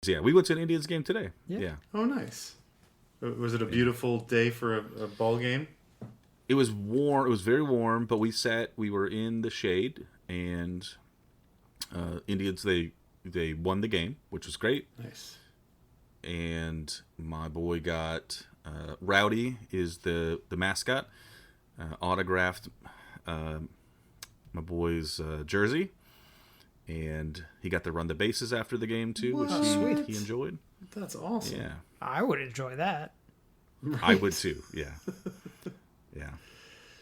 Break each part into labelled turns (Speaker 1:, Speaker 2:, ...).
Speaker 1: Yeah, we went to an Indians game today. Yeah.
Speaker 2: Oh, nice. Was it a beautiful day for a ball game?
Speaker 1: It was warm. It was very warm, but we were in the shade, and Indians, they won the game, which was great.
Speaker 2: Nice.
Speaker 1: And my boy got Rowdy is the mascot, autographed my boy's jersey, and he got to run the bases after the game too, which he enjoyed.
Speaker 2: That's awesome.
Speaker 1: Yeah,
Speaker 3: I would enjoy that.
Speaker 1: right. I would too. Yeah, yeah.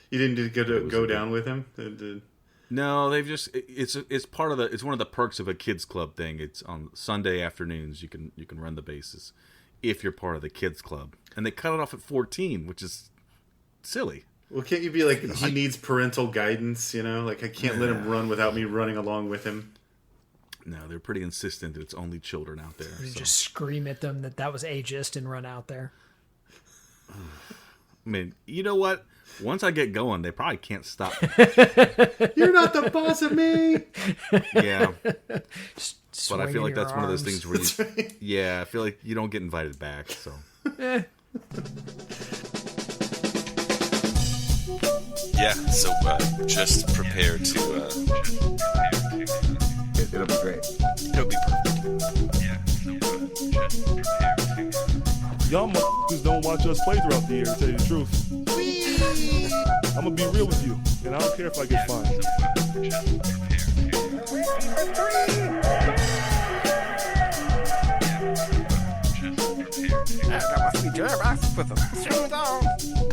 Speaker 2: You didn't go down with him?
Speaker 1: No, they've just it's part of it's one of the perks of a kids club thing. It's on Sunday afternoons you can run the bases if you're part of the kids club, and they cut it off at 14, which is silly.
Speaker 2: Well, can't you be like, he needs parental guidance, Like, I can't let him run without me running along with him.
Speaker 1: No, they're pretty insistent that it's only children out there.
Speaker 3: You just scream at them that was ageist and run out there.
Speaker 1: I mean, you know what? Once I get going, they probably can't stop me.
Speaker 2: You're not the boss of me!
Speaker 1: Yeah. But I feel like that's one of those things where
Speaker 2: right.
Speaker 1: Yeah, I feel like you don't get invited back, so.
Speaker 4: Yeah, so just prepare to...
Speaker 5: It'll be great.
Speaker 4: It'll be perfect. Yeah, so just prepare to...
Speaker 6: Y'all motherfuckers don't watch us play throughout the year, to tell you the truth. I'm gonna be real with you, and I don't care if I get fined.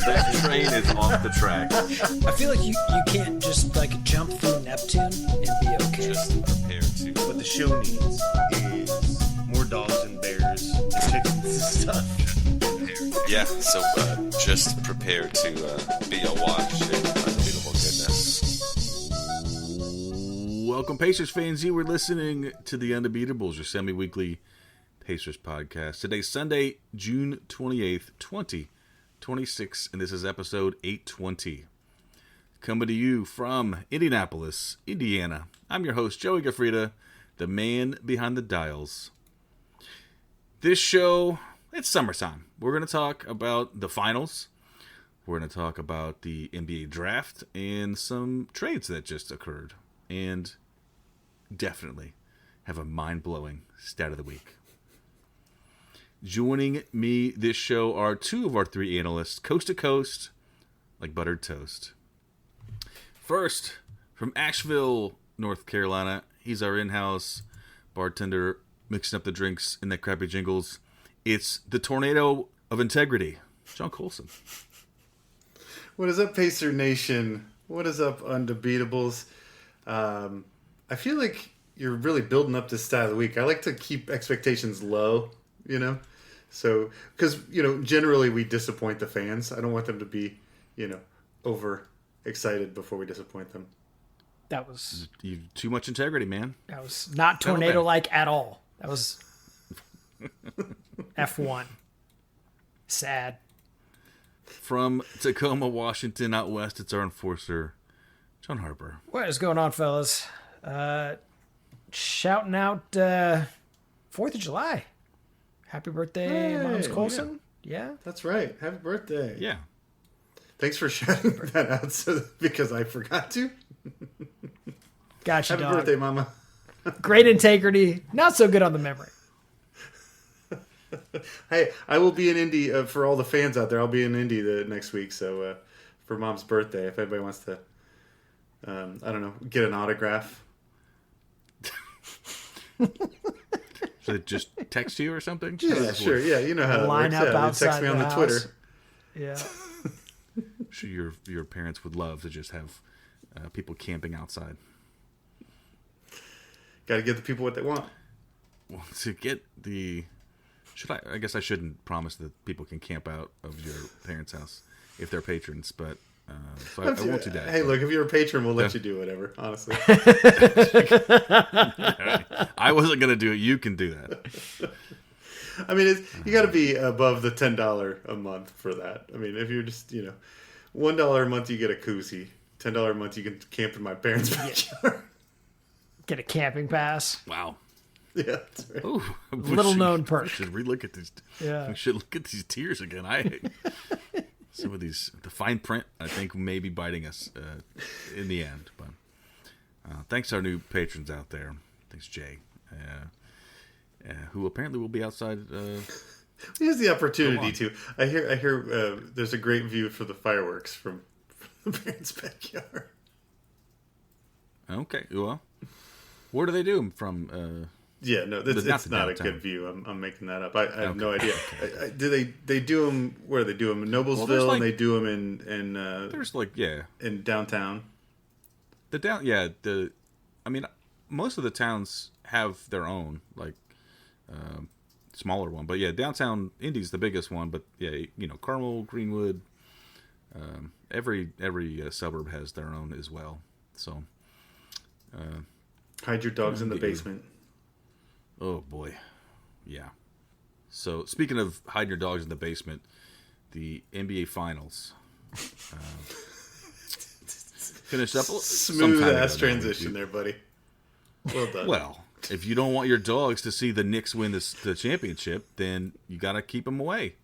Speaker 1: That train is off the track.
Speaker 3: I feel like you can't just like jump through Neptune and be okay.
Speaker 4: Just prepare to...
Speaker 5: What the show needs is more dogs and bears and chickens and stuff.
Speaker 4: Yeah, so just prepare to be awash in unbeatable goodness.
Speaker 1: Welcome, Pacers fans. You were listening to the Undebeatables, your semi-weekly Pacers podcast. Today's Sunday, June 28th, 2026, and this is episode 820. Coming to you from Indianapolis, Indiana. I'm your host, Joey Gaffrida, the man behind the dials. This show, it's summertime. We're going to talk about the finals. We're going to talk about the NBA draft and some trades that just occurred. And definitely have a mind-blowing stat of the week. Joining me this show are two of our three analysts, coast to coast, like buttered toast. First, from Asheville, North Carolina, he's our in-house bartender, mixing up the drinks in that crappy jingles. It's the tornado of integrity, John Colson.
Speaker 2: What is up, Pacer Nation? What is up, Undebeatables? I feel like you're really building up this stat of the week. I like to keep expectations low, So, because, generally we disappoint the fans. I don't want them to be, over excited before we disappoint them.
Speaker 3: That was...
Speaker 1: You too much integrity, man.
Speaker 3: That was not tornado-like at all. That was F1. Sad.
Speaker 1: From Tacoma, Washington, out west, it's our enforcer, John Harper.
Speaker 3: What is going on, fellas? Shouting out 4th of July. Happy birthday, Moms Colson. Yeah.
Speaker 2: That's right. Happy birthday.
Speaker 1: Yeah.
Speaker 2: Thanks for shouting that out because I forgot to.
Speaker 3: Gotcha,
Speaker 2: Happy
Speaker 3: dog.
Speaker 2: birthday, Mama.
Speaker 3: Great integrity. Not so good on the memory.
Speaker 2: Hey, I will be in Indy for all the fans out there. I'll be in Indy next week. So for Mom's birthday, if anybody wants to, I don't know, get an autograph.
Speaker 1: Should it just text you or something?
Speaker 2: Yeah, sure. Yeah, you know how it
Speaker 3: Line
Speaker 2: works.
Speaker 3: up outside
Speaker 2: text me on
Speaker 3: the
Speaker 2: the
Speaker 3: house.
Speaker 2: Twitter.
Speaker 3: Yeah.
Speaker 1: I'm sure your parents would love to just have people camping outside.
Speaker 2: Got to give the people what they want.
Speaker 1: Well, to get the... I guess I shouldn't promise that people can camp out of your parents' house if they're patrons, but so I won't do that.
Speaker 2: Hey, look, if you're a patron, we'll let you do whatever, honestly.
Speaker 1: I wasn't going to do it. You can do that.
Speaker 2: I mean, you got to be above the $10 a month for that. I mean, if you're just, $1 a month, you get a koozie. $10 a month, you can camp in my parents' backyard.
Speaker 3: Get a camping pass.
Speaker 1: Wow.
Speaker 2: Yeah, that's right.
Speaker 1: Ooh,
Speaker 3: Little known perk.
Speaker 1: We should relook at these.
Speaker 3: Yeah.
Speaker 1: We should look at these tiers again. Some of these, the fine print, I think, may be biting us in the end. But thanks to our new patrons out there. Thanks, Jay, who apparently will be outside.
Speaker 2: Here's the opportunity to. I hear. There's a great view for the fireworks from the parents' backyard.
Speaker 1: Okay, well, where do they do them from?
Speaker 2: Yeah, no, it's not a good view. I'm making that up. I have no idea. Do they do them? Where do they do them? In Noblesville, and they do them in
Speaker 1: there's
Speaker 2: in downtown.
Speaker 1: I mean, most of the towns have their own smaller one, but yeah, downtown Indy's the biggest one. But yeah, Carmel, Greenwood, every suburb has their own as well. So
Speaker 2: hide your dogs in the basement.
Speaker 1: Oh boy, yeah. So speaking of hiding your dogs in the basement, the NBA Finals finished up.
Speaker 2: Smooth ass transition there, buddy. Well done.
Speaker 1: Well, if you don't want your dogs to see the Knicks win the championship, then you got to keep them away.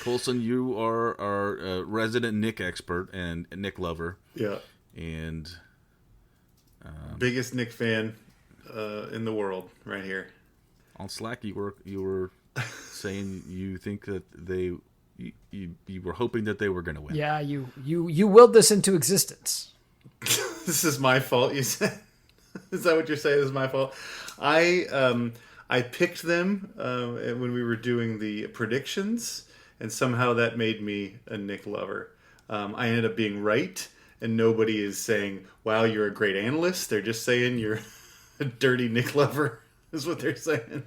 Speaker 1: Colson, you are our resident Knick expert and Knick lover.
Speaker 2: Yeah.
Speaker 1: And
Speaker 2: biggest Knick fan in the world, right here.
Speaker 1: On Slack, you were saying you think that you were hoping that they were going to win.
Speaker 3: Yeah, you willed this into existence.
Speaker 2: This is my fault, you said? Is that what you're saying? This is my fault? I picked them when we were doing the predictions, and somehow that made me a Knick lover. I ended up being right, and nobody is saying, wow, you're a great analyst. They're just saying you're a dirty Knick lover, is what they're saying.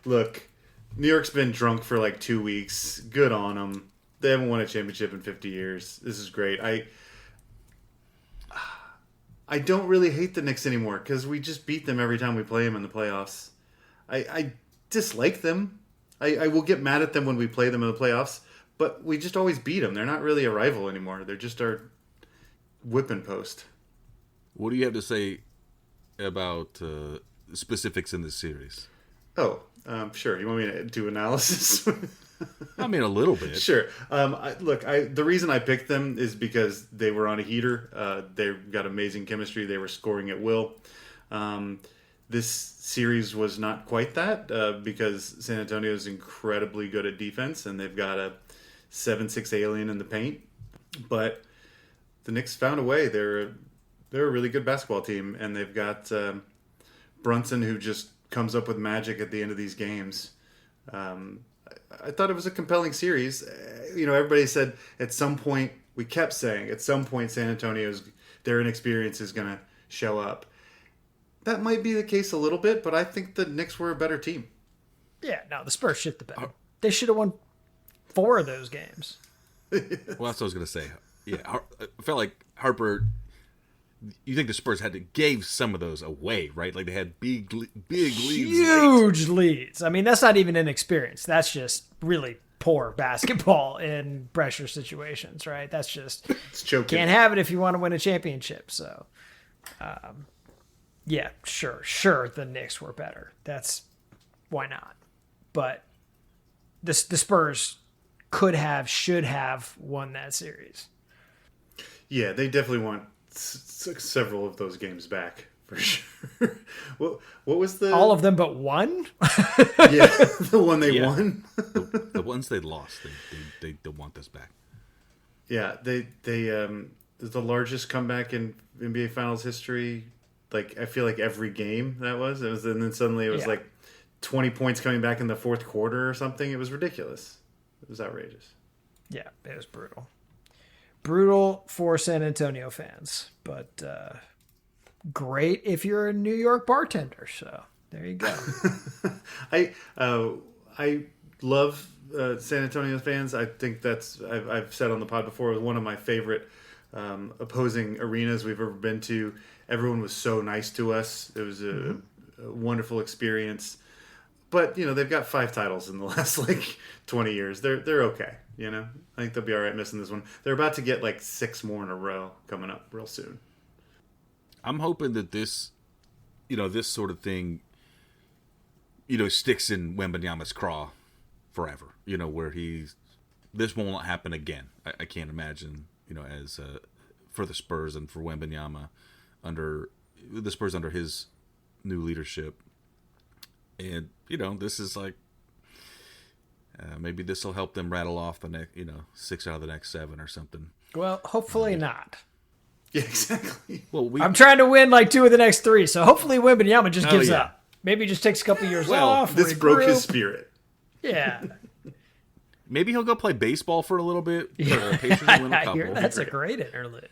Speaker 2: Look, New York's been drunk for like 2 weeks. Good on them. They haven't won a championship in 50 years. This is great. I don't really hate the Knicks anymore because we just beat them every time we play them in the playoffs. I dislike them. I will get mad at them when we play them in the playoffs, but we just always beat them. They're not really a rival anymore. They're just our whipping post.
Speaker 1: What do you have to say about specifics in this series?
Speaker 2: Oh, sure. You want me to do analysis?
Speaker 1: I mean, a little bit.
Speaker 2: Sure. The reason I picked them is because they were on a heater. They've got amazing chemistry. They were scoring at will. This series was not quite that because San Antonio is incredibly good at defense, and they've got a 7'6" alien in the paint. But the Knicks found a way. They're a really good basketball team, and they've got Brunson, who just comes up with magic at the end of these games. I thought it was a compelling series. Everybody said at some point, we kept saying, at some point San Antonio's, their inexperience is going to show up. That might be the case a little bit, but I think the Knicks were a better team.
Speaker 3: Yeah, no, the Spurs shit the bed. They should have won 4 of those games.
Speaker 1: Well, that's what I was going to say. Yeah, I felt like Harper. You think the Spurs gave some of those away, right? Like they had big leads,
Speaker 3: huge leads. I mean, that's not even inexperience. That's just really poor basketball in pressure situations, right? That's just
Speaker 2: it's choking.
Speaker 3: Can't have it if you want to win a championship. So, yeah, sure, the Knicks were better. That's why not. But the Spurs should have won that series.
Speaker 2: Yeah, they definitely want several of those games back for sure. What was the
Speaker 3: all of them but one?
Speaker 2: Yeah, the one they won.
Speaker 1: the ones they lost, they want this back.
Speaker 2: Yeah, they the largest comeback in NBA Finals history. Like I feel like every game it was, and then suddenly it was like 20 points coming back in the fourth quarter or something. It was ridiculous. It was outrageous.
Speaker 3: Yeah, it was brutal. Brutal for San Antonio fans, but great if you're a New York bartender. So there you go.
Speaker 2: I love San Antonio fans. I think I've said on the pod before, it was one of my favorite opposing arenas we've ever been to. Everyone was so nice to us. It was a wonderful experience. But they've got 5 titles in the last 20 years. They're okay. I think they'll be all right missing this one. They're about to get 6 more in a row coming up real soon.
Speaker 1: I'm hoping that this this sort of thing, sticks in Wembanyama's craw forever. Where this won't happen again. I can't imagine, as for the Spurs and for Wembanyama under the Spurs under his new leadership. And, this is like, maybe this will help them rattle off the next, 6 out of the next 7 or something.
Speaker 3: Well, hopefully not.
Speaker 2: Yeah, exactly.
Speaker 1: Well,
Speaker 3: I'm trying to win like 2 of the next 3, so hopefully Wembanyama just gives
Speaker 1: yeah.
Speaker 3: up. Maybe he just takes a couple years
Speaker 1: Well,
Speaker 3: off.
Speaker 2: This broke his
Speaker 3: regroup.
Speaker 2: spirit.
Speaker 3: Yeah.
Speaker 1: maybe he'll go play baseball for a little bit. Pacers will win a
Speaker 3: I
Speaker 1: couple.
Speaker 3: hear that's a great interlude.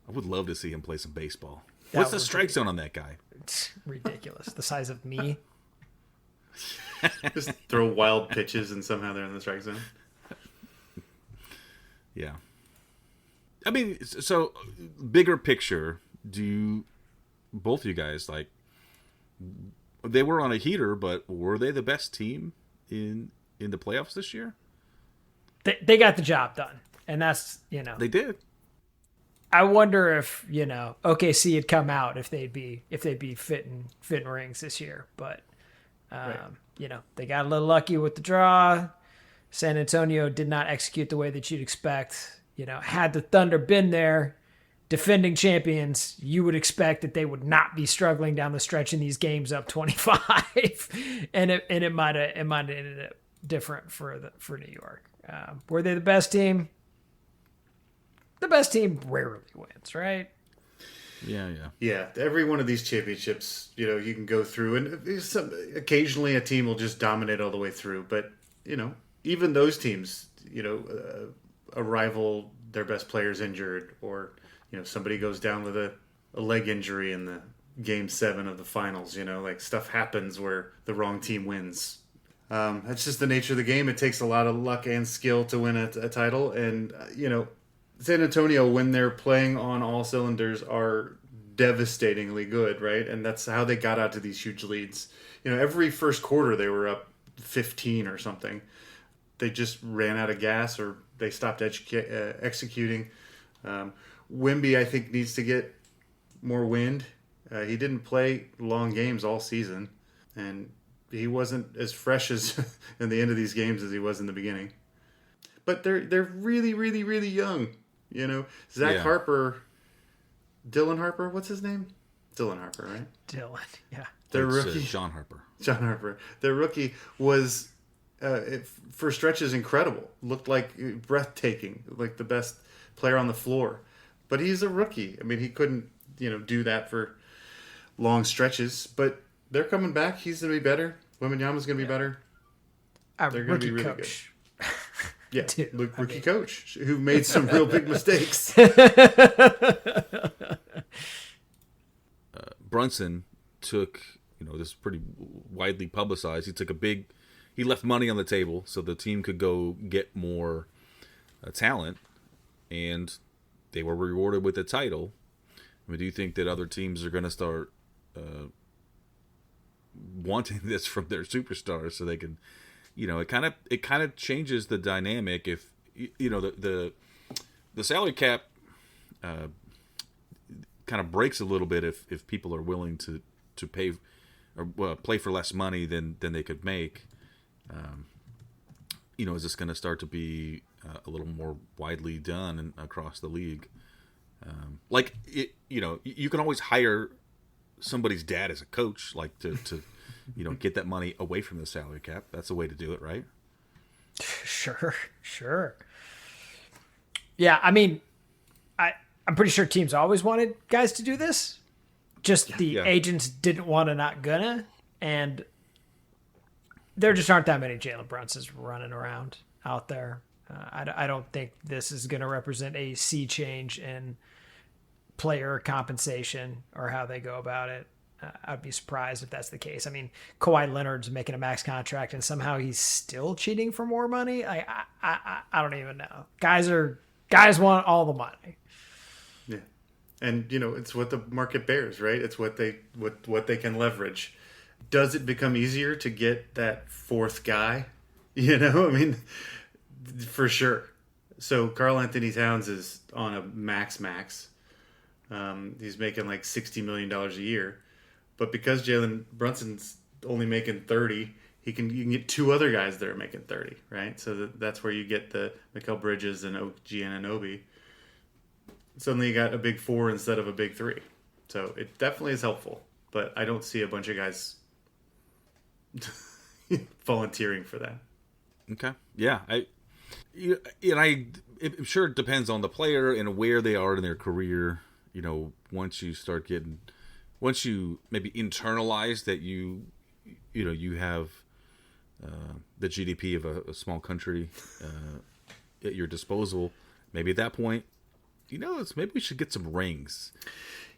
Speaker 1: I would love to see him play some baseball.
Speaker 3: That
Speaker 1: What's the
Speaker 3: would
Speaker 1: strike
Speaker 3: be-
Speaker 1: zone on that guy?
Speaker 3: It's ridiculous. The size of me.
Speaker 2: Just throw wild pitches and somehow they're in the strike zone.
Speaker 1: Yeah. I mean, so bigger picture, both of you guys, like, they were on a heater, but were they the best team in the playoffs this year?
Speaker 3: They got the job done. And that's,
Speaker 1: They did.
Speaker 3: I wonder if, OKC had come out if they'd be fitting rings this year, but they got a little lucky with the draw. San Antonio did not execute the way that you'd expect. Had the Thunder been there, defending champions, you would expect that they would not be struggling down the stretch in these games up 25, and it might have ended up different for New York. Were they the best team? The best team rarely wins, right?
Speaker 2: Yeah. Every one of these championships, you can go through, and occasionally a team will just dominate all the way through. But even those teams, a rival, their best player's injured, or somebody goes down with a leg injury in the game 7 of the finals. Like stuff happens where the wrong team wins. That's just the nature of the game. It takes a lot of luck and skill to win a title, and San Antonio, when they're playing on all cylinders, are devastatingly good, right? And that's how they got out to these huge leads. Every first quarter they were up 15 or something. They just ran out of gas, or they stopped executing. Wemby, I think, needs to get more wind. He didn't play long games all season, and he wasn't as fresh as in the end of these games as he was in the beginning. But they're really, really, really young. Zach Harper, Dylan Harper, what's his name? Dylan Harper, right?
Speaker 3: Dylan, yeah.
Speaker 2: Their
Speaker 1: It's,
Speaker 2: rookie,
Speaker 1: John Harper.
Speaker 2: John Harper. Their rookie was, for stretches, incredible. Looked like breathtaking, like the best player on the floor. But he's a rookie. I mean, he couldn't, do that for long stretches. But they're coming back. He's going to be better. Wembanyama's going to be better. They're going to be really
Speaker 3: coach.
Speaker 2: good. Yeah,
Speaker 3: Dude,
Speaker 2: rookie coach who made some real big mistakes.
Speaker 1: Brunson took, this is pretty widely publicized. He left money on the table so the team could go get more talent, and they were rewarded with a title. I mean, do you think that other teams are going to start wanting this from their superstars so they can? It kind of changes the dynamic if the salary cap kind of breaks a little bit if people are willing to pay or play for less money than they could make. Is this going to start to be a little more widely done across the league? You can always hire somebody's dad as a coach, like to get that money away from the salary cap. That's a way to do it, right?
Speaker 3: Sure. Yeah, I mean, I'm pretty sure teams always wanted guys to do this. Just the agents didn't want to, not gonna, and there just aren't that many Jalen Brunsons running around out there. I don't think this is going to represent a sea change in player compensation or how they go about it. I'd be surprised if that's the case. I mean, Kawhi Leonard's making a max contract and somehow he's still cheating for more money. I don't even know. Guys want all the money.
Speaker 2: Yeah, and it's what the market bears, right? It's what they can leverage. Does it become easier to get that fourth guy? I mean, for sure. So Karl Anthony Towns is on a max. He's making like $60 million a year. But because Jalen Brunson's only making 30, you can get two other guys that are making 30, right? So that's where you get the Mikal Bridges and OG Anunoby. Suddenly you got a big four instead of a big three. So it definitely is helpful. But I don't see a bunch of guys volunteering for that.
Speaker 1: Okay. Yeah. I'm sure it depends on the player and where they are in their career. Once you maybe internalize that you have the GDP of a small country at your disposal, maybe at that point, maybe we should get some rings.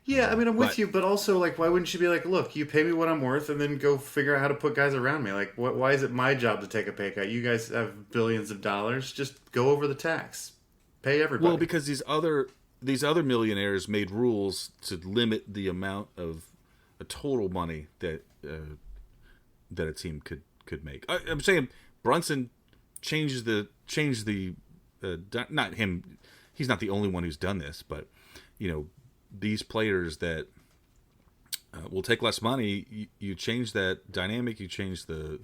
Speaker 2: Yeah, I mean, I'm with you, but also, like, why wouldn't you be like, look, you pay me what I'm worth, and then go figure out how to put guys around me? Like, why is it my job to take a pay cut? You guys have billions of dollars. Just go over the tax. Pay everybody.
Speaker 1: Well, because these other millionaires made rules to limit the amount of total money that a team could make. I'm saying Brunson changed the not him. He's not the only one who's done this, but these players that will take less money, you change that dynamic, you change the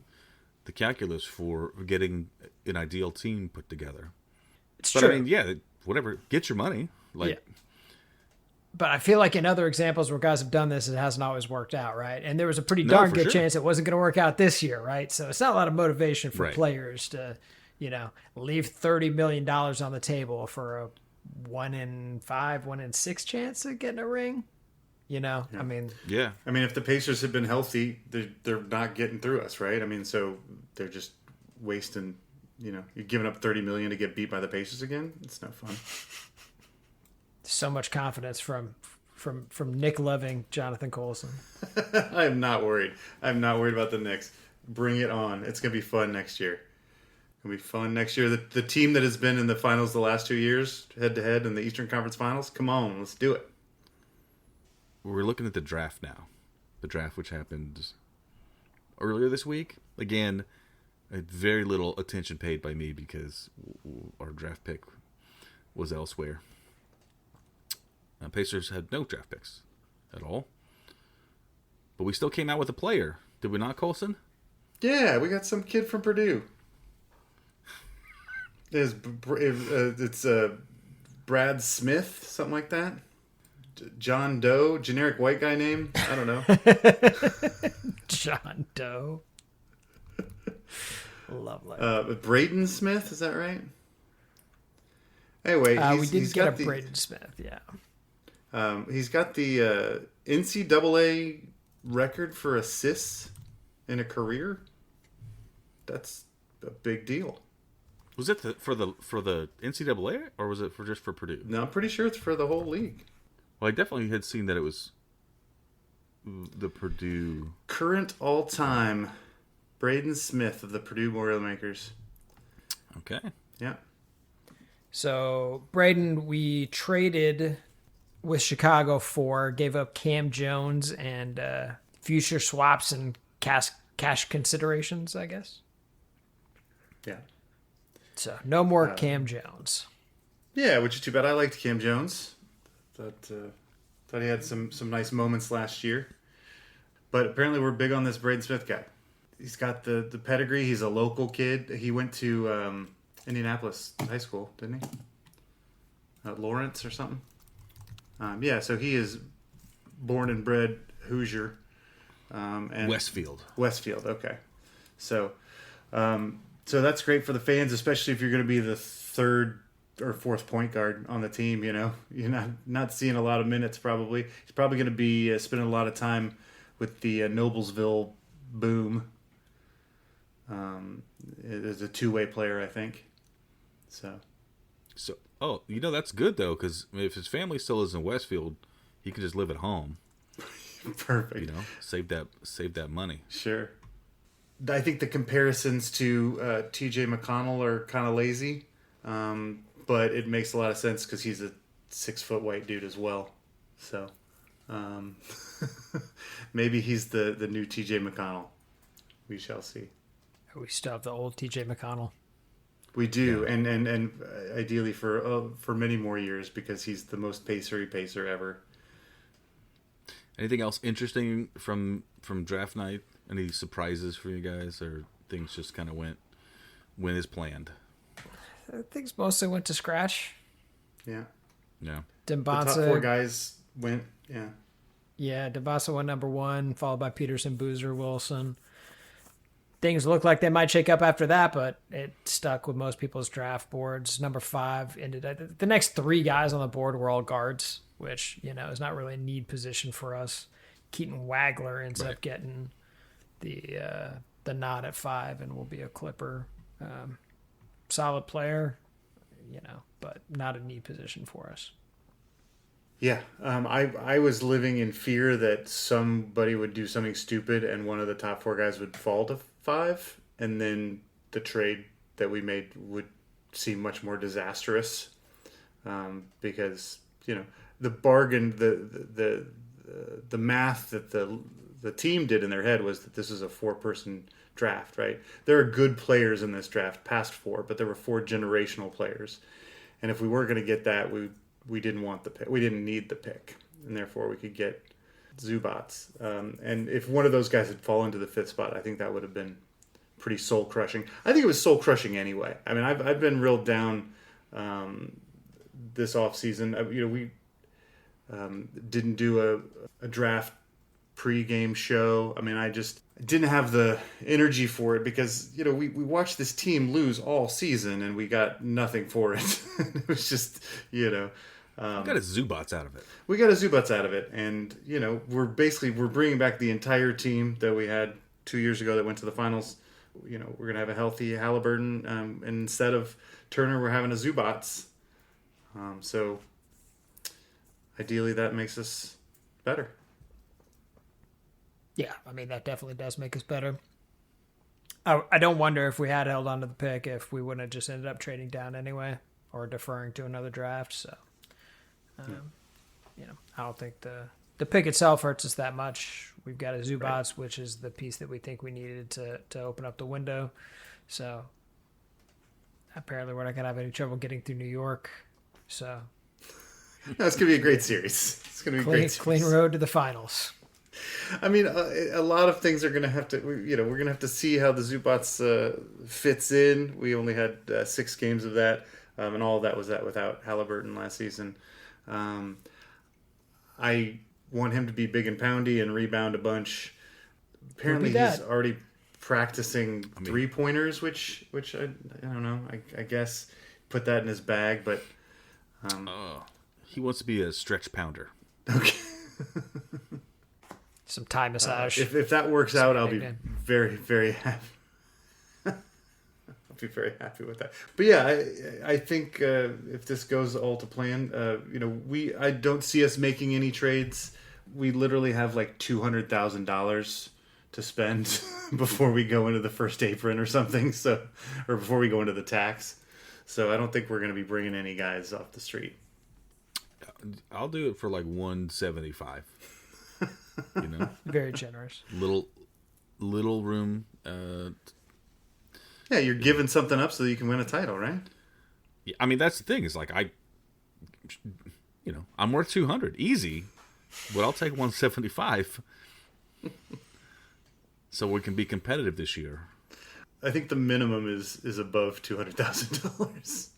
Speaker 1: calculus for getting an ideal team put together.
Speaker 3: It's
Speaker 1: but
Speaker 3: true.
Speaker 1: I mean, whatever, get your money. Like,
Speaker 3: yeah. But I feel like in other examples where guys have done this, it hasn't always worked out, right? And there was a pretty darn good chance it wasn't going to work out this year, right? So it's not a lot of motivation for players to, leave $30 million on the table for a 1 in 5, 1 in 6 chance of getting a ring.
Speaker 2: Yeah.
Speaker 3: I mean,
Speaker 2: if the Pacers had been healthy, they're not getting through us, right? I mean, so they're just wasting. You're giving up $30 million to get beat by the Pacers again. It's no fun.
Speaker 3: So much confidence from Nick loving Jonathan Colson.
Speaker 2: I'm not worried. I'm not worried about the Knicks. Bring it on. It's gonna be fun next year. It'll be fun next year. The team that has been in the finals the last 2 years, head to head in the Eastern Conference Finals. Come on, let's do it.
Speaker 1: We're looking at the draft now. The draft, which happened earlier this week. Again, very little attention paid by me because our draft pick was elsewhere. Pacers had no draft picks at all. But we still came out with a player. Did we not, Colson?
Speaker 2: Yeah, we got some kid from Purdue. It's Brad Smith, something like that. John Doe, generic white guy name. I don't know.
Speaker 3: John Doe. Lovely.
Speaker 2: Braden Smith, is that right? Anyway,
Speaker 3: we did get a Braden Smith, yeah.
Speaker 2: He's got the NCAA record for assists in a career. That's a big deal.
Speaker 1: Was it for the NCAA or was it just for Purdue?
Speaker 2: No, I'm pretty sure it's for the whole league.
Speaker 1: Well, I definitely had seen that it was the Purdue
Speaker 2: current all-time Braden Smith of the Purdue Boilermakers.
Speaker 1: Okay.
Speaker 2: Yeah.
Speaker 3: So Braden, we traded with Chicago gave up Cam Jones and future swaps and cash considerations, I guess.
Speaker 2: Yeah.
Speaker 3: So no more Cam Jones.
Speaker 2: Yeah, which is too bad. I liked Cam Jones. Thought he had some nice moments last year. But apparently we're big on this Braden Smith guy. He's got the pedigree. He's a local kid. He went to Indianapolis High School, didn't he? Lawrence or something. So he is born and bred Hoosier. And
Speaker 1: Westfield,
Speaker 2: okay. So that's great for the fans, especially if you're going to be the third or fourth point guard on the team. You're not seeing a lot of minutes probably. He's probably going to be spending a lot of time with the Noblesville Boom. As a two-way player, I think. So,
Speaker 1: that's good though, because if his family still is in Westfield, he can just live at home.
Speaker 2: Perfect.
Speaker 1: Save that money.
Speaker 2: Sure. I think the comparisons to T.J. McConnell are kind of lazy, but it makes a lot of sense because he's a 6-foot white dude as well. So, maybe he's the new T.J. McConnell. We shall see.
Speaker 3: We still have the old T.J. McConnell.
Speaker 2: We do, yeah. and ideally for many more years because he's the most pacer ever.
Speaker 1: Anything else interesting from draft night? Any surprises for you guys, or things just kind of went as planned?
Speaker 3: Things mostly went to scratch.
Speaker 2: Yeah.
Speaker 1: Yeah.
Speaker 2: The
Speaker 3: Dembasa,
Speaker 2: top 4 guys went, yeah.
Speaker 3: Yeah, Dembasa went number 1, followed by Peterson, Boozer, Wilson. Things looked like they might shake up after that, but it stuck with most people's draft boards. Number 5 ended at the next 3 guys on the board were all guards, which, is not really a need position for us. Keaton Wagler ends up getting the nod at 5 and will be a Clipper. Solid player, but not a need position for us.
Speaker 2: Yeah, I was living in fear that somebody would do something stupid and one of the top 4 guys would fall to 5, and then the trade that we made would seem much more disastrous, because the bargain, the math that the team did in their head was that this is a 4-person draft, right? There are good players in this draft, past 4, but there were 4 generational players, and if we weren't going to get that, we didn't want the pick. We didn't need the pick, and therefore we could get Zubats. And if one of those guys had fallen to the 5th spot, I think that would have been pretty soul crushing. I think it was soul crushing anyway. I mean, I've been real down this off season. We didn't do a draft pre-game show. I mean, I just didn't have the energy for it because we watched this team lose all season and we got nothing for it. It was just
Speaker 1: got a Zubats out of it.
Speaker 2: We got a Zubats out of it, and we're bringing back the entire team that we had 2 years ago that went to the finals. We're gonna have a healthy Halliburton, and instead of Turner, we're having a Zubats. So ideally, that makes us better.
Speaker 3: Yeah, I mean, that definitely does make us better. I don't wonder if we had held on to the pick if we wouldn't have just ended up trading down anyway or deferring to another draft. So, I don't think the pick itself hurts us that much. We've got a Zubats, which is the piece that we think we needed to open up the window. So, apparently we're not going to have any trouble getting through New York. So,
Speaker 2: no, it's going to be a great series. It's going to be a great series.
Speaker 3: Clean road to the finals.
Speaker 2: I mean, a lot of things are going to have to, we're going to have to see how the Zubats fits in. We only had 6 games of that, and all of that was without Halliburton last season. I want him to be big and poundy and rebound a bunch. Apparently, he's already practicing 3-pointers, which I don't know. I guess put that in his bag, but
Speaker 1: he wants to be a stretch pounder.
Speaker 2: Okay.
Speaker 3: Some Thai massage.
Speaker 2: If that works out, I'll be very, very happy. I'll be very happy with that. But yeah, I think if this goes all to plan, I don't see us making any trades. We literally have like $200,000 to spend before we go into the first apron or something. So, or before we go into the tax. So I don't think we're going to be bringing any guys off the street.
Speaker 1: I'll do it for like $175.
Speaker 3: Very generous.
Speaker 1: Little room.
Speaker 2: Yeah, you're giving something up so that you can win a title, right?
Speaker 1: Yeah, I mean, that's the thing. Is like I'm worth 200 easy, but I'll take 175 so we can be competitive this year.
Speaker 2: I think the minimum is above $200,000.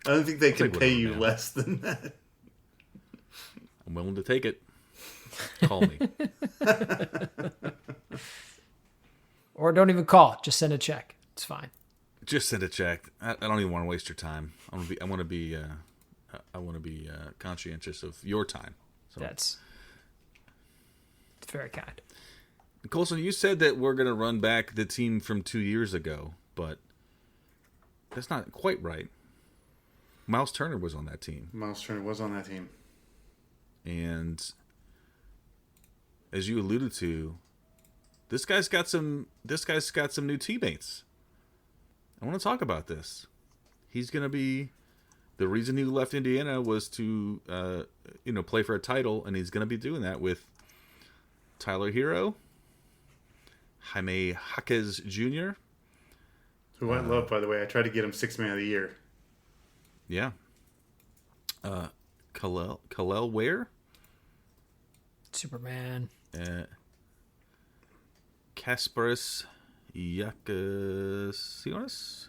Speaker 2: I don't think they can pay you less than that.
Speaker 1: I'm willing to take it. Call me.
Speaker 3: Or don't even call. Just send a check. It's fine.
Speaker 1: Just send a check. I don't even want to waste your time. I want to be conscientious of your time. So.
Speaker 3: It's very kind.
Speaker 1: Colson, you said that we're going to run back the team from 2 years ago, but that's not quite right. Miles Turner was on that team. And as you alluded to, this guy's got some new teammates. I want to talk about this. He's going to be the reason he left Indiana was to play for a title, and he's going to be doing that with Tyler Hero, Jaime Jaquez Jr.,
Speaker 2: who I love, by the way. I tried to get him 6th man of the year.
Speaker 1: Yeah. Kalel Ware.
Speaker 3: Superman.
Speaker 1: Kasparis Yakasionis.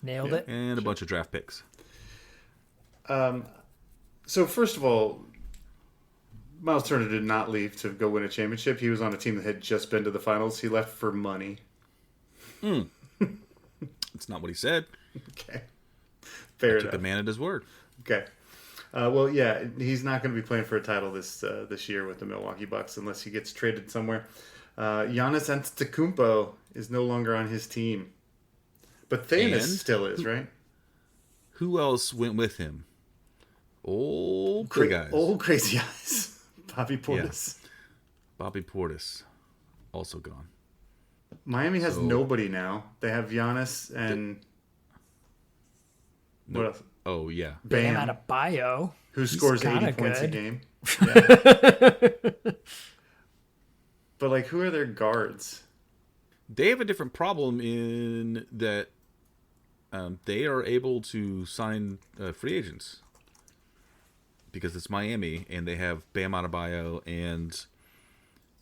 Speaker 3: Nailed it.
Speaker 1: And a bunch of draft picks.
Speaker 2: So first of all, Miles Turner did not leave to go win a championship. He was on a team that had just been to the finals. He left for money.
Speaker 1: It's not what he said.
Speaker 2: Okay. Fair
Speaker 1: Took
Speaker 2: enough.
Speaker 1: the man at his word.
Speaker 2: Okay. Well, yeah, he's not going to be playing for a title this year with the Milwaukee Bucks unless he gets traded somewhere. Giannis Antetokounmpo is no longer on his team. But Thanos
Speaker 1: And?
Speaker 2: still is, right?
Speaker 1: Who else went with him? Old big eyes.
Speaker 2: Old crazy eyes. Bobby Portis.
Speaker 1: Bobby Portis, also gone.
Speaker 2: Miami has nobody now. They have Giannis and what else?
Speaker 1: Oh, yeah.
Speaker 3: Bam
Speaker 2: Bam,
Speaker 3: out of bio.
Speaker 2: who scores 80
Speaker 3: kinda
Speaker 2: points a
Speaker 3: good.
Speaker 2: game. Yeah. But, like, who are their guards?
Speaker 1: They have a different problem in that they are able to sign free agents because it's Miami and they have Bam Adebayo and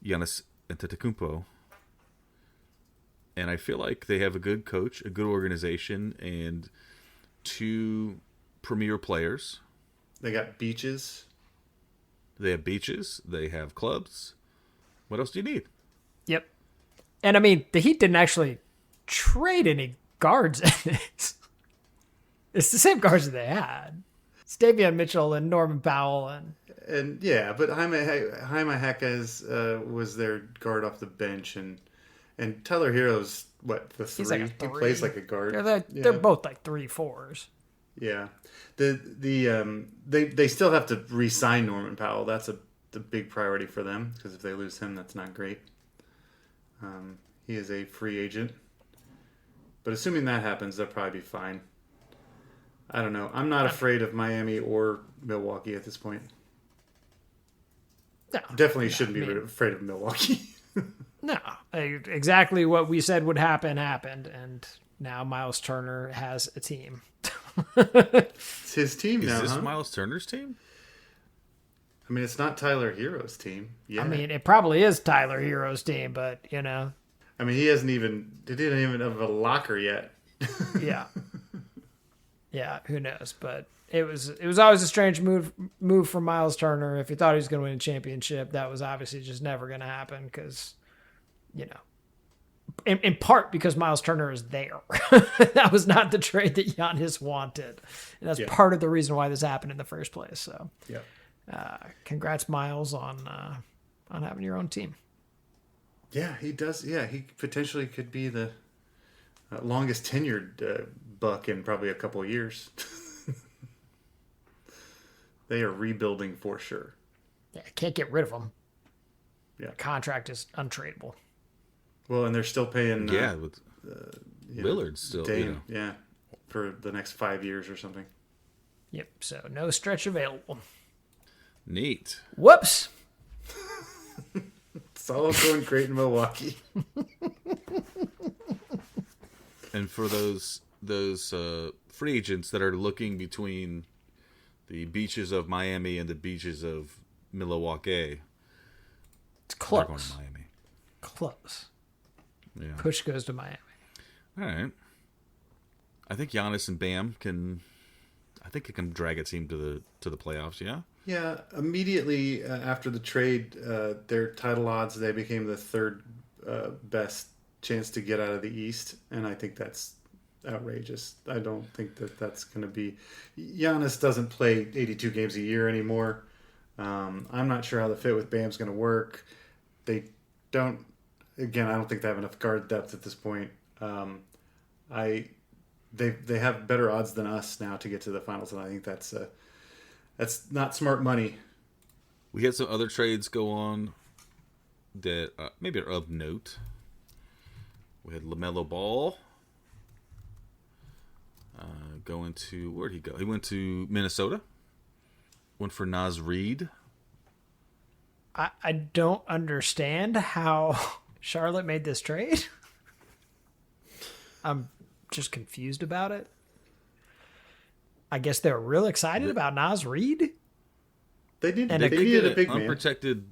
Speaker 1: Giannis Antetokounmpo. And I feel like they have a good coach, a good organization, and two premier players.
Speaker 2: They got beaches.
Speaker 1: They have beaches. They have clubs. What else do you need?
Speaker 3: Yep. And I mean, the Heat didn't actually trade any guards in this. It's the same guards that they had. It's Davion Mitchell and Norman Powell
Speaker 2: And yeah, but Jaime Jaquez was their guard off the bench, and Tyler Hero's the
Speaker 3: he's
Speaker 2: three.
Speaker 3: like a
Speaker 2: He
Speaker 3: three.
Speaker 2: plays like a guard.
Speaker 3: They're both like 3-4s.
Speaker 2: Yeah, they still have to re-sign Norman Powell. That's the big priority for them because if they lose him, that's not great. He is a free agent, but assuming that happens, they'll probably be fine. I don't know. I'm not afraid of Miami or Milwaukee at this point.
Speaker 3: No,
Speaker 2: Definitely shouldn't be afraid of Milwaukee.
Speaker 3: No, exactly what we said would happen happened, and now Miles Turner has a team.
Speaker 2: It's his team
Speaker 1: Is
Speaker 2: now,
Speaker 1: this
Speaker 2: huh?
Speaker 1: Miles Turner's team?
Speaker 2: I mean, it's not Tyler Hero's team. Yeah.
Speaker 3: I mean, it probably is Tyler Hero's team, but
Speaker 2: he didn't even have a locker yet.
Speaker 3: yeah, yeah. Who knows? But it was always a strange move from Miles Turner. If he thought he was going to win a championship, that was obviously just never going to happen because, in part because Miles Turner is there. That was not the trade that Giannis wanted, and that's part of the reason why this happened in the first place. So, congrats, Miles, on having your own team.
Speaker 2: Yeah, he does. Yeah, he potentially could be the longest tenured Buck in probably a couple of years. They are rebuilding for sure.
Speaker 3: Yeah, can't get rid of him.
Speaker 2: Yeah.
Speaker 3: The contract is untradeable.
Speaker 2: Well, and they're still paying.
Speaker 1: With Lillard still.
Speaker 2: Dame, yeah, for the next 5 years or something.
Speaker 3: Yep. So no stretch available.
Speaker 1: Neat.
Speaker 3: Whoops.
Speaker 2: It's all going great in Milwaukee.
Speaker 1: And for those free agents that are looking between the beaches of Miami and the beaches of Milwaukee,
Speaker 3: It's
Speaker 1: they're going
Speaker 3: close.
Speaker 1: to Miami.
Speaker 3: Close.
Speaker 1: Yeah.
Speaker 3: Push goes to Miami.
Speaker 1: All right. I think Giannis and Bam can drag a team to the playoffs. Yeah.
Speaker 2: Yeah, immediately after the trade, their title odds, they became the third best chance to get out of the East, and I think that's outrageous. I don't think that's going to be... Giannis doesn't play 82 games a year anymore. I'm not sure how the fit with Bam's going to work. They don't... Again, I don't think they have enough guard depth at this point. They have better odds than us now to get to the finals, and I think that's not smart money.
Speaker 1: We had some other trades go on that maybe are of note. We had LaMelo Ball going to... Where'd he go? He went to Minnesota. Went for Naz Reid.
Speaker 3: I don't understand how Charlotte made this trade. I'm just confused about it. I guess they're real excited about Naz Reid.
Speaker 2: They needed
Speaker 3: And
Speaker 2: a
Speaker 3: they could
Speaker 2: big man.
Speaker 1: Unprotected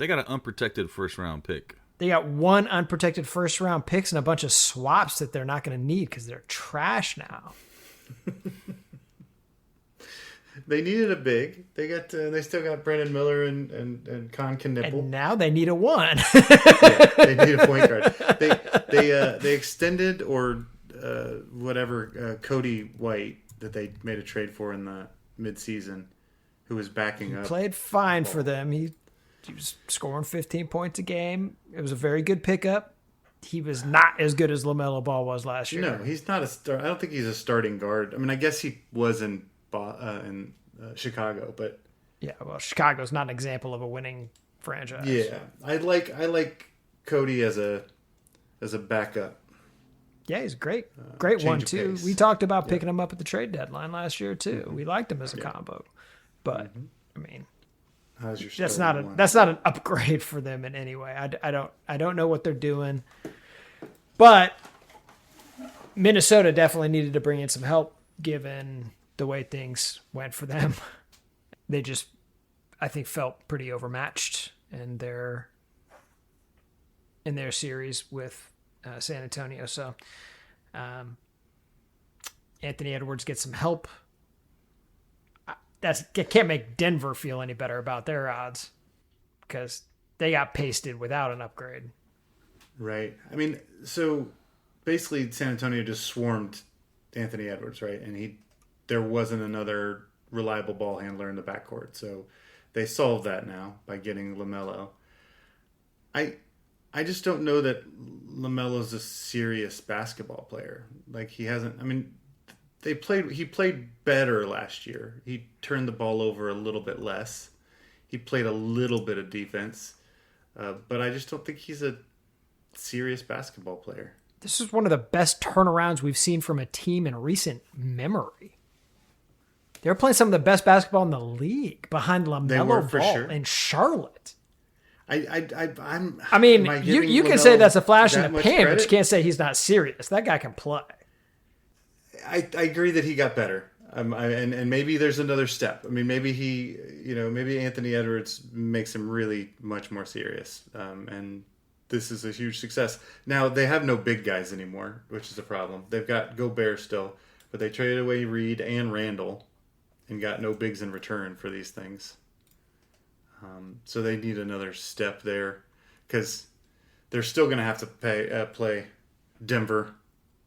Speaker 1: They got an unprotected first round pick.
Speaker 3: They got one unprotected first round picks and a bunch of swaps that they're not going to need because they're trash now.
Speaker 2: They needed a big. They still got Brandon Miller and Con Knipple.
Speaker 3: And now they need a one.
Speaker 2: Yeah, they need a point guard. They extended Cody White that they made a trade for in the midseason, who was backing up.
Speaker 3: Played fine for them. He was scoring 15 points a game. It was a very good pickup. He was not as good as LaMelo Ball was last year.
Speaker 2: No, he's not a star. I don't think he's a starting guard. I mean, I guess he was in Chicago, but
Speaker 3: yeah, well, Chicago's not an example of a winning franchise.
Speaker 2: yeah, I like Cody as a backup.
Speaker 3: Yeah, he's great one too.
Speaker 2: pace.
Speaker 3: We talked about picking him up at the trade deadline last year too.
Speaker 2: Mm-hmm.
Speaker 3: We liked him as a combo, but I mean,
Speaker 2: How's your
Speaker 3: that's
Speaker 2: starting
Speaker 3: not
Speaker 2: one?
Speaker 3: that's not an upgrade for them in any way. I don't know what they're doing, but Minnesota definitely needed to bring in some help given the way things went for them. They just, I think, felt pretty overmatched in their series with San Antonio. So Anthony Edwards gets some help. It can't make Denver feel any better about their odds because they got pasted without an upgrade.
Speaker 2: Right. I mean, so basically San Antonio just swarmed Anthony Edwards, right? And there wasn't another reliable ball handler in the backcourt. So they solved that now by getting LaMelo. I just don't know that LaMelo's a serious basketball player. Like he hasn't, I mean, he played better last year. He turned the ball over a little bit less. He played a little bit of defense. But I just don't think he's a serious basketball player.
Speaker 3: This is one of the best turnarounds we've seen from a team in recent memory. They're playing some of the best basketball in the league behind LaMelo Ball in Charlotte.
Speaker 2: I
Speaker 3: mean,
Speaker 2: am
Speaker 3: you can say that's a flash in
Speaker 2: that
Speaker 3: the
Speaker 2: much
Speaker 3: pan, but
Speaker 2: credit?
Speaker 3: you can't say he's not serious. That guy can play.
Speaker 2: I agree that he got better. And maybe there's another step. I mean, maybe maybe Anthony Edwards makes him really much more serious. And this is a huge success. Now, they have no big guys anymore, which is a problem. They've got Gobert still, but they traded away Reed and Randall and got no bigs in return for these things. So they need another step there because they're still going to have to play Denver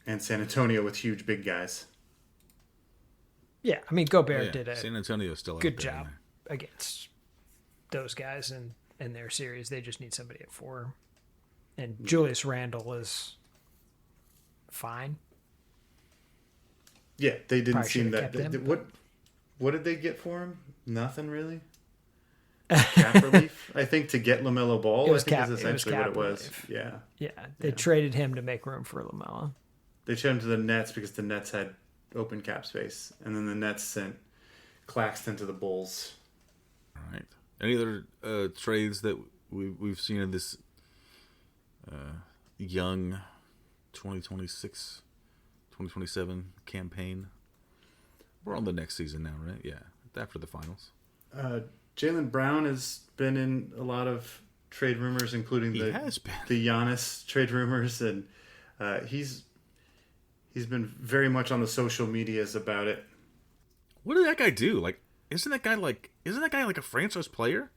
Speaker 2: and San Antonio with huge big guys.
Speaker 3: Yeah, I mean, Gobert did a
Speaker 1: San Antonio still
Speaker 3: good job against those guys in their series. They just need somebody at 4. And Julius Randle is fine.
Speaker 2: Yeah, they didn't
Speaker 3: Probably
Speaker 2: seem
Speaker 3: should've
Speaker 2: that.
Speaker 3: kept him,
Speaker 2: What did they get for him? Nothing really. Cap relief, I think, to get LaMelo Ball.
Speaker 3: It was
Speaker 2: I think
Speaker 3: cap-
Speaker 2: is
Speaker 3: it was
Speaker 2: essentially what
Speaker 3: cap
Speaker 2: it was.
Speaker 3: relief.
Speaker 2: Yeah,
Speaker 3: Yeah, they traded him to make room for LaMelo.
Speaker 2: they traded him to the Nets because the Nets had open cap space, and then the Nets sent Claxton to the Bulls.
Speaker 1: All right. Any other trades that we've seen in this young 2026, 2027 campaign? We're on the next season now, right? Yeah, after the finals.
Speaker 2: Jaylen Brown has been in a lot of trade rumors, including the Giannis trade rumors, and he's been very much on the social medias about it.
Speaker 1: What did that guy do? Like, isn't that guy like a franchise player?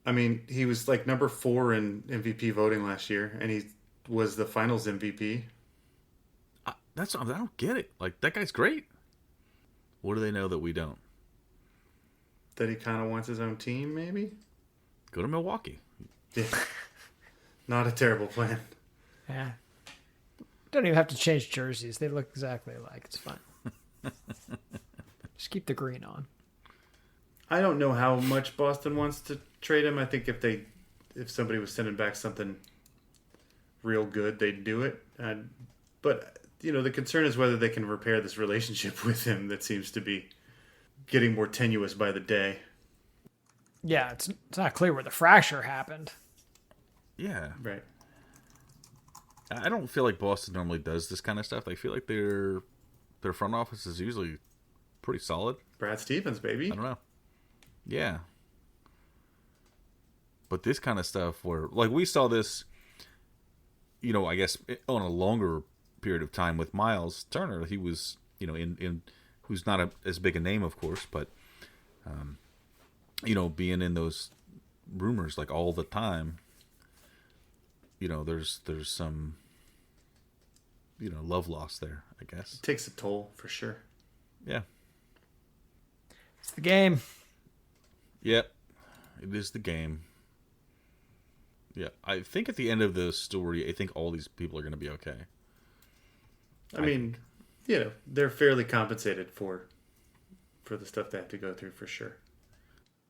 Speaker 2: I mean, he was like number 4 in MVP voting last year, and he was the Finals MVP.
Speaker 1: I don't get it. Like, that guy's great. What do they know that we don't?
Speaker 2: That he kind of wants his own team, maybe?
Speaker 1: Go to Milwaukee.
Speaker 2: Yeah. Not a terrible plan.
Speaker 3: Yeah. Don't even have to change jerseys. They look exactly alike. It's fine. Just keep the green on.
Speaker 2: I don't know how much Boston wants to trade him. I think if somebody was sending back something real good, they'd do it. But, the concern is whether they can repair this relationship with him that seems to be getting more tenuous by the day.
Speaker 3: Yeah, it's not clear where the fracture happened.
Speaker 1: Yeah.
Speaker 2: Right.
Speaker 1: I don't feel like Boston normally does this kind of stuff. I feel like their front office is usually pretty solid.
Speaker 2: Brad Stevens, baby.
Speaker 1: I don't know. Yeah. But this kind of stuff where, like, we saw this, I guess on a longer period of time with Miles Turner. He was, in who's not as big a name, of course, but, being in those rumors like all the time, there's some, love lost there, I guess.
Speaker 2: It takes a toll for sure.
Speaker 1: Yeah.
Speaker 3: It's the game.
Speaker 1: Yep. It is the game. Yeah. I think at the end of the story, I think all these people are going to be okay.
Speaker 2: I mean, they're fairly compensated for the stuff they have to go through for sure.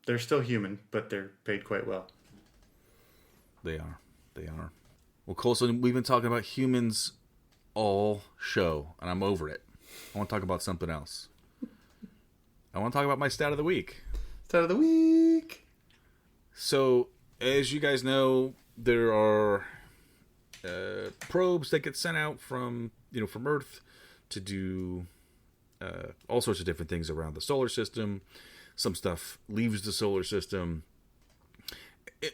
Speaker 2: They're still human, but they're paid quite well.
Speaker 1: They are. Well, Colson, we've been talking about humans all show, and I'm over it. I want to talk about something else. I want to talk about my stat of the week.
Speaker 2: Stat of the week.
Speaker 1: So, as you guys know, there are probes that get sent out from Earth to do all sorts of different things around the solar system. Some stuff leaves the solar system.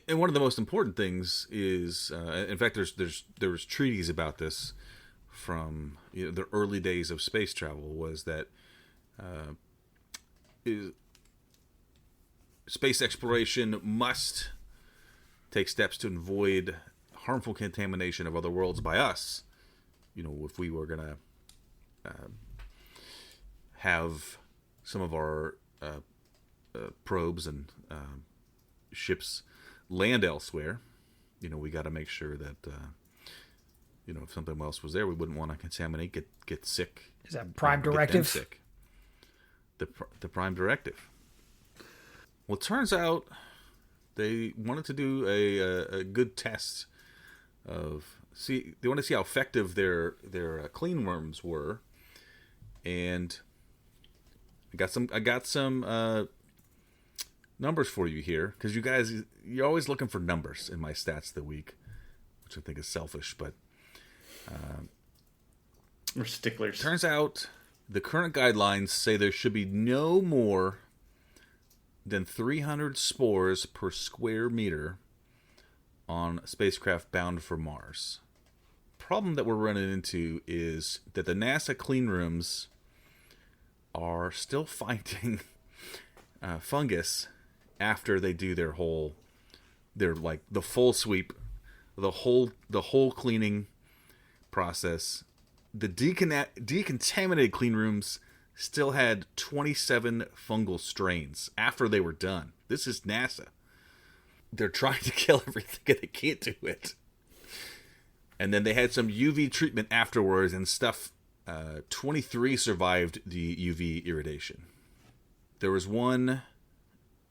Speaker 1: And one of the most important things is, in fact, there was treaties about this from the early days of space travel, was that space exploration must take steps to avoid harmful contamination of other worlds by us. If we were going to have some of our probes and ships land elsewhere, we got to make sure that if something else was there, we wouldn't want to contaminate, get sick.
Speaker 3: Is that Prime Directive?
Speaker 1: Sick. The Prime Directive. Well, it turns out they wanted to do a good test of they want to see how effective their clean worms were, and I got some numbers for you here, because you guys, you're always looking for numbers in my stats of the week, which I think is selfish, but
Speaker 2: we're sticklers.
Speaker 1: Turns out the current guidelines say there should be no more than 300 spores per square meter on a spacecraft bound for Mars. Problem that we're running into is that the NASA clean rooms are still finding fungus after they do their the full sweep, the whole cleaning process. The decontaminated clean rooms still had 27 fungal strains after they were done. This is NASA. They're trying to kill everything and they can't do it. And then they had some UV treatment afterwards and stuff. 23 survived the UV irradiation. There was one,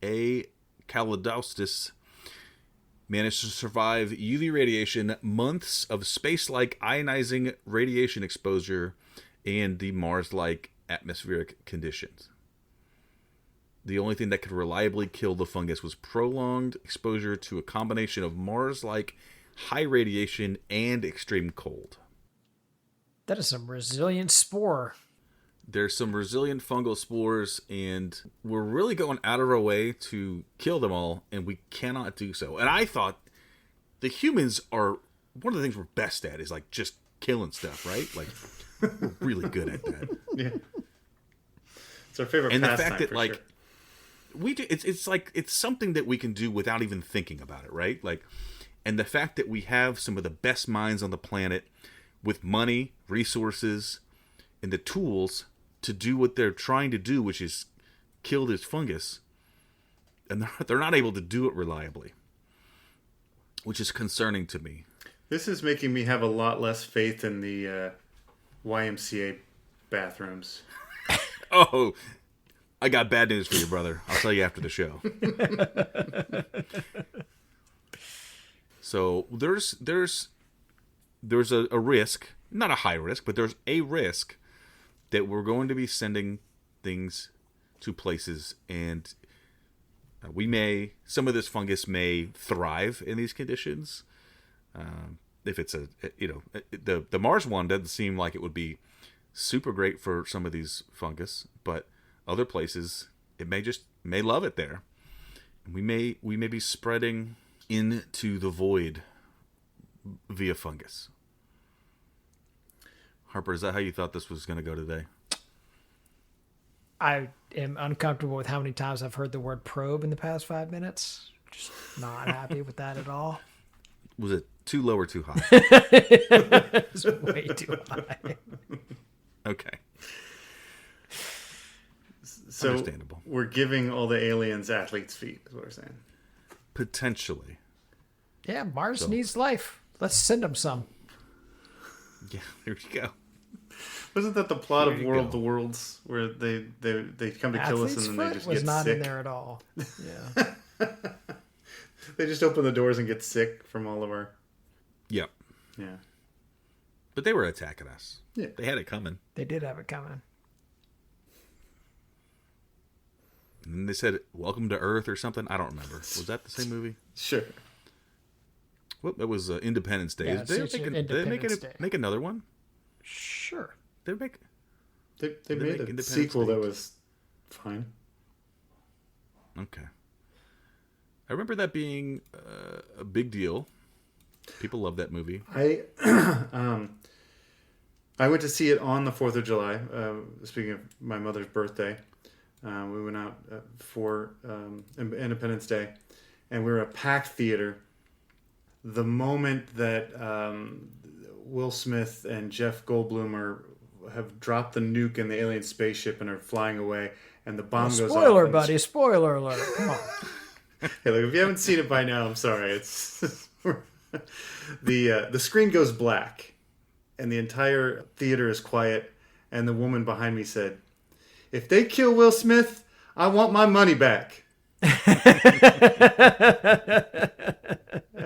Speaker 1: A. Calidostis, managed to survive UV radiation, months of space-like ionizing radiation exposure, and the Mars-like atmospheric conditions. The only thing that could reliably kill the fungus was prolonged exposure to a combination of Mars-like high radiation and extreme cold.
Speaker 3: That is some resilient spore.
Speaker 1: There's some resilient fungal spores, and we're really going out of our way to kill them all, and we cannot do so. And I thought the humans are, one of the things we're best at is like just killing stuff, right? Like, we're really good at that.
Speaker 2: Yeah. It's our favorite
Speaker 1: and the
Speaker 2: pastime,
Speaker 1: fact that,
Speaker 2: for
Speaker 1: like,
Speaker 2: sure.
Speaker 1: we do, it's like, it's something that we can do without even thinking about it, right? Like, and the fact that we have some of the best minds on the planet with money, resources, and the tools to do what they're trying to do, which is kill this fungus, and they're not able to do it reliably, which is concerning to me.
Speaker 2: This is making me have a lot less faith in the YMCA bathrooms.
Speaker 1: Oh, I got bad news for you, brother. I'll tell you after the show. So there's a risk, not a high risk, but there's a risk that we're going to be sending things to places, and some of this fungus may thrive in these conditions. If it's the Mars one doesn't seem like it would be super great for some of these fungus, but other places it may love it there. We may be spreading into the void via fungus. Harper, is that how you thought this was going to go today?
Speaker 3: I am uncomfortable with how many times I've heard the word probe in the past 5 minutes. Just not happy with that at all.
Speaker 1: Was it too low or too high?
Speaker 3: It's way too high.
Speaker 1: Okay.
Speaker 2: So
Speaker 1: Understandable.
Speaker 2: we're giving all the aliens athlete's feet, is what we're saying.
Speaker 1: Potentially.
Speaker 3: Yeah, Mars needs life. Let's send them some.
Speaker 1: Yeah, there you go.
Speaker 2: Wasn't that the plot
Speaker 1: There
Speaker 2: of
Speaker 1: you
Speaker 2: World
Speaker 1: go.
Speaker 2: of the Worlds, where they come to kill us
Speaker 3: Athlete's
Speaker 2: and then they
Speaker 3: foot
Speaker 2: just
Speaker 3: was
Speaker 2: get
Speaker 3: not
Speaker 2: sick?
Speaker 3: in there at all. Yeah.
Speaker 2: They just open the doors and get sick from all of our...
Speaker 1: Yep.
Speaker 2: Yeah.
Speaker 1: But they were attacking us.
Speaker 2: Yeah.
Speaker 1: They had it coming.
Speaker 3: They did have it coming.
Speaker 1: And then they said, "Welcome to Earth" or something. I don't remember. Was that the same movie?
Speaker 2: Sure.
Speaker 1: Well, it was Independence Day.
Speaker 3: Yeah,
Speaker 1: Did
Speaker 3: it's
Speaker 1: they
Speaker 3: Independence Day.
Speaker 1: make another one?
Speaker 3: Sure.
Speaker 1: They make.
Speaker 2: They
Speaker 1: they
Speaker 2: made
Speaker 1: make
Speaker 2: a
Speaker 1: Independence
Speaker 2: sequel
Speaker 1: Day?
Speaker 2: that was fine.
Speaker 1: Okay. I remember that being a big deal. People love that movie.
Speaker 2: I went to see it on the 4th of July. Speaking of my mother's birthday, we went out for Independence Day, and we were a packed theater. The moment that Will Smith and Jeff Goldblum have dropped the nuke in the alien spaceship and are flying away, and the bomb goes off.
Speaker 3: Spoiler,
Speaker 2: and
Speaker 3: buddy. Spoiler alert. Come on.
Speaker 2: Hey, look, if you haven't seen it by now, I'm sorry. It's the screen goes black, and the entire theater is quiet. And the woman behind me said, "If they kill Will Smith, I want my money back." And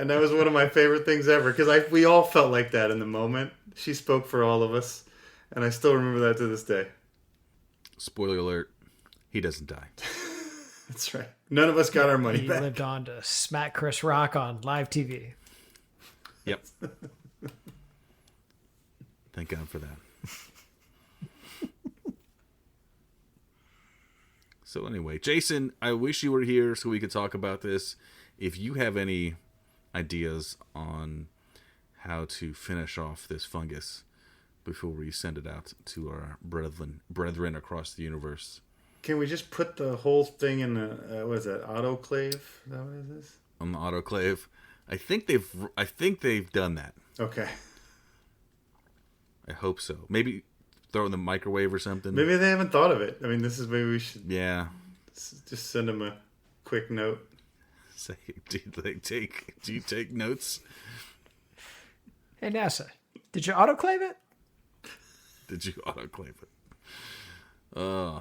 Speaker 2: that was one of my favorite things ever, because we all felt like that in the moment. She spoke for all of us, and I still remember that to this day.
Speaker 1: Spoiler alert: he doesn't die.
Speaker 2: That's right. None of us got our money
Speaker 3: He
Speaker 2: back.
Speaker 3: lived on to smack Chris Rock on live TV.
Speaker 1: Yep. Thank God for that. So anyway, Jason, I wish you were here so we could talk about this. If you have any ideas on how to finish off this fungus before we send it out to our brethren across the universe.
Speaker 2: Can we just put the whole thing in the what is that, autoclave? Is that what it is?
Speaker 1: On the autoclave. I think they've done that.
Speaker 2: Okay.
Speaker 1: I hope so. Maybe throw it in the microwave or something.
Speaker 2: Maybe they haven't thought of it. I mean, maybe we should
Speaker 1: Yeah.
Speaker 2: just send them a quick note.
Speaker 1: Say, do you take notes?
Speaker 3: Hey, NASA, did you autoclave it?
Speaker 1: Did you autoclave it?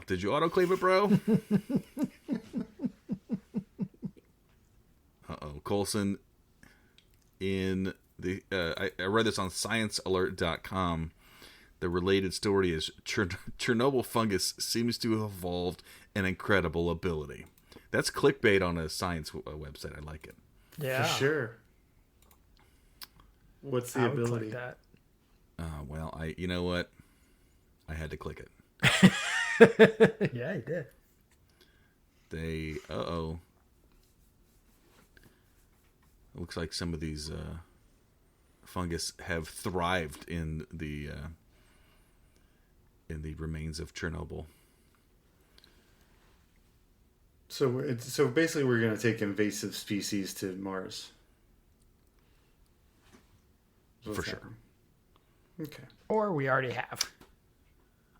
Speaker 1: Did you autoclave it, bro? Uh-oh. Coulson, in the I read this on sciencealert.com. The related story is Chernobyl fungus seems to have evolved an incredible ability. That's clickbait on a science website. I like it.
Speaker 3: Yeah.
Speaker 2: For sure. What's the
Speaker 3: I would
Speaker 2: ability?
Speaker 3: click that.
Speaker 1: Well, you know what? I had to click it.
Speaker 3: Yeah, he did.
Speaker 1: Looks like some of these fungus have thrived in the remains of Chernobyl.
Speaker 2: So basically, we're going to take invasive species to Mars.
Speaker 1: For sure.
Speaker 2: Okay.
Speaker 3: Or we already have.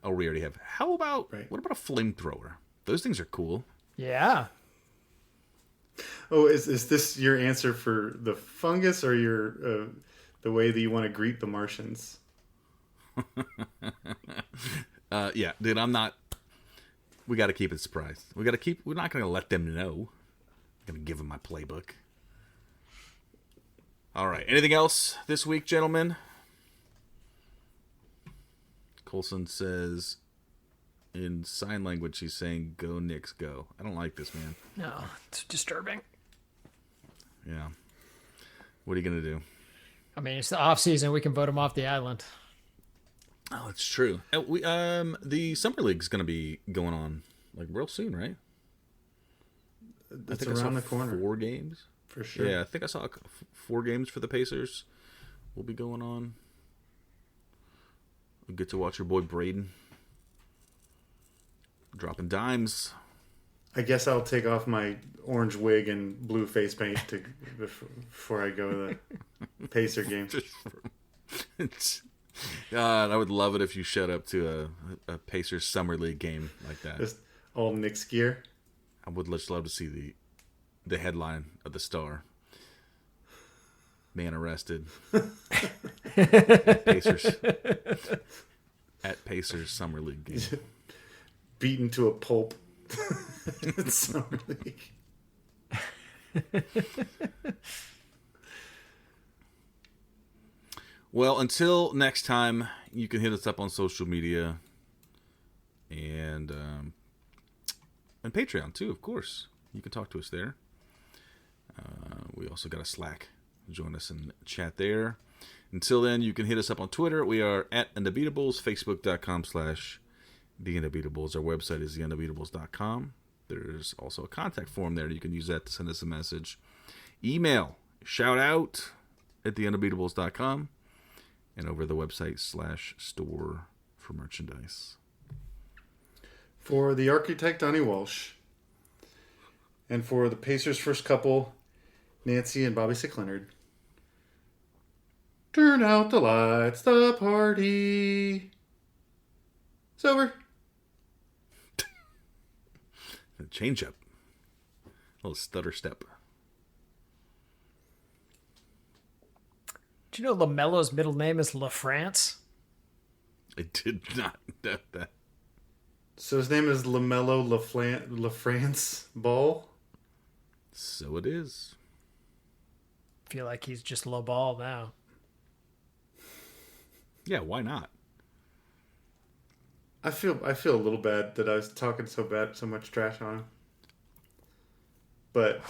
Speaker 1: Oh, we already have. How about
Speaker 2: Right.
Speaker 1: what about a flamethrower? Those things are cool.
Speaker 3: Yeah.
Speaker 2: Oh, is this your answer for the fungus, or your the way that you want to greet the Martians?
Speaker 1: Yeah, dude, I'm not. We got to keep it surprised. We're not going to let them know. I'm going to give them my playbook. All right. Anything else this week, gentlemen? Coulson says in sign language, he's saying, "Go Knicks, go." I don't like this, man.
Speaker 3: No, it's disturbing.
Speaker 1: Yeah. What are you going to do?
Speaker 3: I mean, it's the off season. We can vote him off the island.
Speaker 1: Oh, it's true. The summer league's going to be going on like real soon, right?
Speaker 2: It's
Speaker 1: I
Speaker 2: around
Speaker 1: saw
Speaker 2: the corner.
Speaker 1: 4 games.
Speaker 2: for sure.
Speaker 1: Yeah, I think I saw 4 games for the Pacers will be going on. We'll get to watch your boy Braden dropping dimes.
Speaker 2: I guess I'll take off my orange wig and blue face paint before I go to the Pacer game.
Speaker 1: God, I would love it if you showed up to a Pacers Summer League game like that.
Speaker 2: Just all Knicks gear.
Speaker 1: I would just love to see the headline of the Star. Man arrested. At Pacers Summer League game.
Speaker 2: Beaten to a pulp. Summer League.
Speaker 1: Well, until next time, you can hit us up on social media and Patreon too, of course. You can talk to us there. We also got a Slack. Join us and chat there. Until then, you can hit us up on Twitter. We are at Undebeatables, Facebook.com/TheUndebeatables. Our website is TheUndebeatables.com. There's also a contact form there. You can use that to send us a message. Email, shout out at TheUndebeatables.com. And over the website /store for merchandise.
Speaker 2: For the architect, Donnie Walsh. And for the Pacers' first couple, Nancy and Bobby Sick-Leonard. Turn out the lights, the party. It's over.
Speaker 1: Change up. A little stutter step.
Speaker 3: Do you know LaMelo's middle name is LaFrance?
Speaker 1: I did not know that.
Speaker 2: So his name is LaMelo LaFrance Ball?
Speaker 1: So it is.
Speaker 3: I feel like he's just low ball now.
Speaker 1: Yeah, why not?
Speaker 2: I feel a little bad that I was talking so much trash on him. But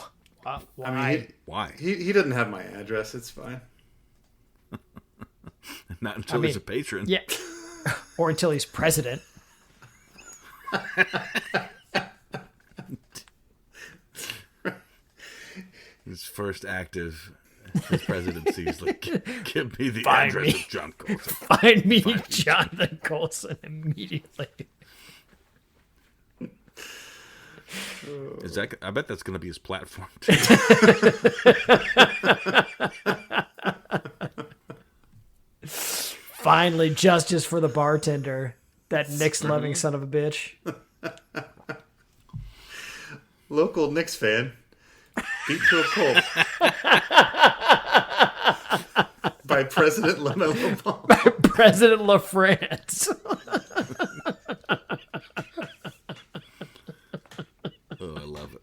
Speaker 3: Why?
Speaker 2: I mean,
Speaker 1: Why?
Speaker 2: he doesn't have my address. It's fine.
Speaker 1: Not until he's a patron.
Speaker 3: Yeah. Or until he's president.
Speaker 1: His first active his presidency is like, give me the
Speaker 3: Find
Speaker 1: address
Speaker 3: me.
Speaker 1: of John Colson.
Speaker 3: Find me Jonathan Colson immediately.
Speaker 1: Is that? I bet that's going to be his platform too.
Speaker 3: Finally, justice for the bartender. That Knicks loving son of a bitch.
Speaker 2: Local Knicks fan. Beat to a pulp. By President LaMelo Ball.
Speaker 3: President LaFrance.
Speaker 1: Oh, I love it.